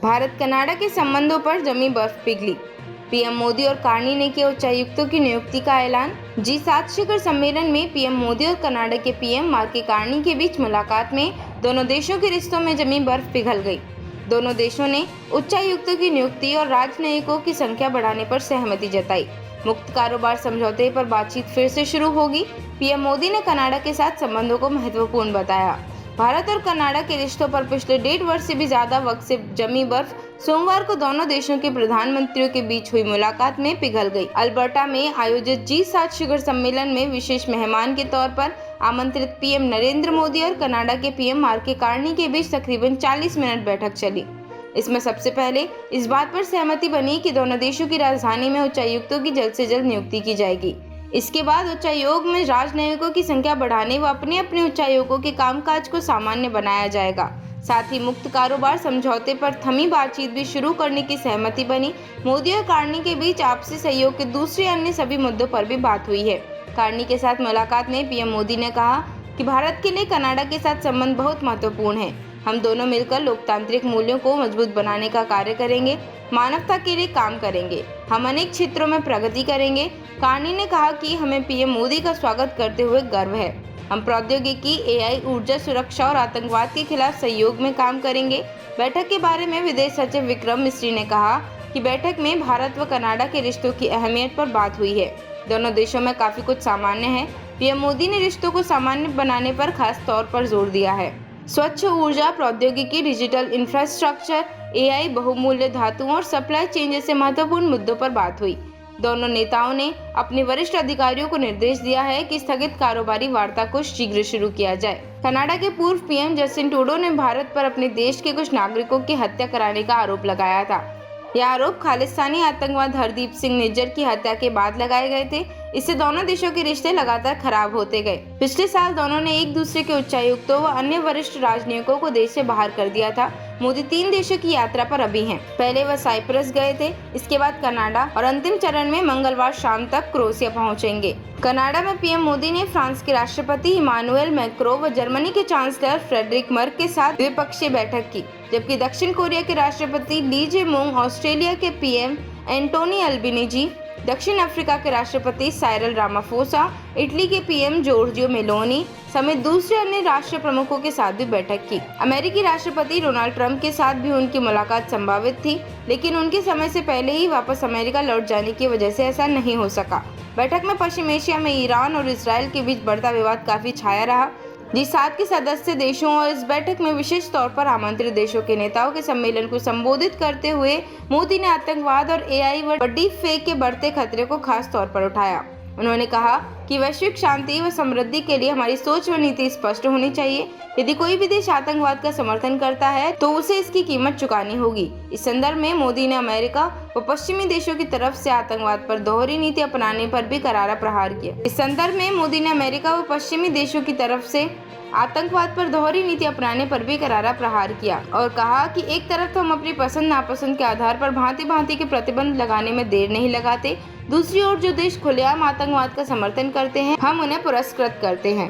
Bharat Canada के संबंधों पर जमी बर्फ पिघली। पीएम मोदी और कार्नी ने किया उच्चायुक्तों की नियुक्ति का ऐलान। G7 शिखर सम्मेलन में पीएम मोदी और कनाडा के पीएम मार्क कार्नी के बीच मुलाकात में दोनों देशों के रिश्तों में जमी बर्फ पिघल गई। दोनों देशों ने उच्चायुक्तों की नियुक्ति और राजनयिकों की संख्या बढ़ाने पर सहमति जताई। मुक्त कारोबार समझौते पर बातचीत फिर से शुरू होगी। पीएम मोदी ने कनाडा के साथ संबंधों को महत्वपूर्ण बताया। भारत और कनाडा के रिश्तों पर पिछले 1.5 वर्ष से भी ज्यादा वक्त से जमी बर्फ सोमवार को दोनों देशों के प्रधानमंत्रियों के बीच हुई मुलाकात में पिघल गई। अल्बर्टा में आयोजित G7 शिखर सम्मेलन में विशेष मेहमान के तौर पर आमंत्रित पीएम नरेंद्र मोदी और कनाडा के पीएम मार्क कार्नी के बीच तकरीबन 40 मिनट बैठक चली। इसमें सबसे पहले इस बात पर सहमति बनी कि दोनों देशों की राजधानी में उच्चायुक्तों की जल्द से जल्द नियुक्ति की जाएगी। इसके बाद उच्चायोग में राजनयिकों की संख्या बढ़ाने व अपने अपने उच्चायोगों के कामकाज को सामान्य बनाया जाएगा। साथ ही मुक्त कारोबार समझौते पर थमी बातचीत भी शुरू करने की सहमति बनी। मोदी और कार्नी के बीच आपसी सहयोग के दूसरे अन्य सभी मुद्दों पर भी बात हुई है। कार्नी के साथ मुलाकात में पीएम मोदी ने कहा कि भारत के लिए कनाडा के साथ संबंध बहुत महत्वपूर्ण है। हम दोनों मिलकर लोकतांत्रिक मूल्यों को मजबूत बनाने का कार्य करेंगे, मानवता के लिए काम करेंगे। हम अनेक क्षेत्रों में प्रगति करेंगे। कार्नी ने कहा कि हमें पीएम मोदी का स्वागत करते हुए गर्व है। हम प्रौद्योगिकी, AI, ऊर्जा सुरक्षा और आतंकवाद के खिलाफ सहयोग में काम करेंगे। बैठक के बारे में विदेश सचिव विक्रम मिस्री ने कहा कि बैठक में भारत व कनाडा के रिश्तों की अहमियत पर बात हुई है। दोनों देशों में काफी कुछ सामान्य है। पीएम मोदी ने रिश्तों को सामान्य बनाने पर खास तौर पर जोर दिया है। स्वच्छ ऊर्जा, प्रौद्योगिकी, डिजिटल इंफ्रास्ट्रक्चर, AI, बहुमूल्य धातुओं और सप्लाई चेन जैसे महत्वपूर्ण मुद्दों पर बात हुई। दोनों नेताओं ने अपने वरिष्ठ अधिकारियों को निर्देश दिया है कि स्थगित कारोबारी वार्ता को शीघ्र शुरू किया जाए। कनाडा के पूर्व पीएम जस्टिन ट्रूडो ने भारत पर अपने देश के कुछ नागरिकों की हत्या कराने का आरोप लगाया था। यह आरोप खालिस्तानी आतंकवादी हरदीप सिंह निज्जर की हत्या के बाद लगाए गए थे। इससे दोनों देशों के रिश्ते लगातार खराब होते गए। पिछले साल दोनों ने एक दूसरे के उच्चायुक्तों व अन्य वरिष्ठ राजनयिकों को देश से बाहर कर दिया था। मोदी 3 देशों की यात्रा पर अभी हैं। पहले वह साइप्रस गए थे, इसके बाद कनाडा और अंतिम चरण में मंगलवार शाम तक क्रोएशिया पहुंचेंगे। कनाडा में पीएम मोदी ने फ्रांस के राष्ट्रपति इमानुएल मैक्रों व जर्मनी के चांसलर फ्रेडरिक मर्क के साथ द्विपक्षीय बैठक की, जबकि दक्षिण कोरिया के राष्ट्रपति ली जे-मोंग, ऑस्ट्रेलिया के पीएम एंटोनी अल्बनीजी, दक्षिण अफ्रीका के राष्ट्रपति साइरल रामाफोसा, इटली के पीएम जॉर्जियो मेलोनी समेत दूसरे अन्य राष्ट्र प्रमुखों के साथ भी बैठक की। अमेरिकी राष्ट्रपति डोनाल्ड ट्रंप के साथ भी उनकी मुलाकात संभावित थी, लेकिन उनके समय से पहले ही वापस अमेरिका लौट जाने की वजह से ऐसा नहीं हो सका। बैठक में पश्चिम एशिया में ईरान और इसराइल के बीच बढ़ता विवाद काफी छाया रहा। G7 के सदस्य देशों और इस बैठक में विशेष तौर पर आमंत्रित देशों के नेताओं के सम्मेलन को संबोधित करते हुए मोदी ने आतंकवाद और AI व डीप फेक के बढ़ते खतरे को खास तौर पर उठाया। उन्होंने कहा कि वैश्विक शांति व समृद्धि के लिए हमारी सोच व नीति स्पष्ट होनी चाहिए। यदि कोई भी देश आतंकवाद का समर्थन करता है तो उसे इसकी कीमत चुकानी होगी। इस संदर्भ में मोदी ने अमेरिका व पश्चिमी देशों की तरफ से आतंकवाद पर दोहरी नीति अपनाने पर भी करारा प्रहार किया। इस संदर्भ में मोदी ने अमेरिका व पश्चिमी देशों की तरफ से आतंकवाद पर दोहरी नीति अपनाने पर भी करारा प्रहार किया और कहा कि एक तरफ तो हम अपनी पसंद नापसंद के आधार पर भांति भांति के प्रतिबंध लगाने में देर नहीं लगाते, दूसरी ओर जो देश खुलेआम आतंकवाद का समर्थन करते हैं हम उन्हें पुरस्कृत करते हैं।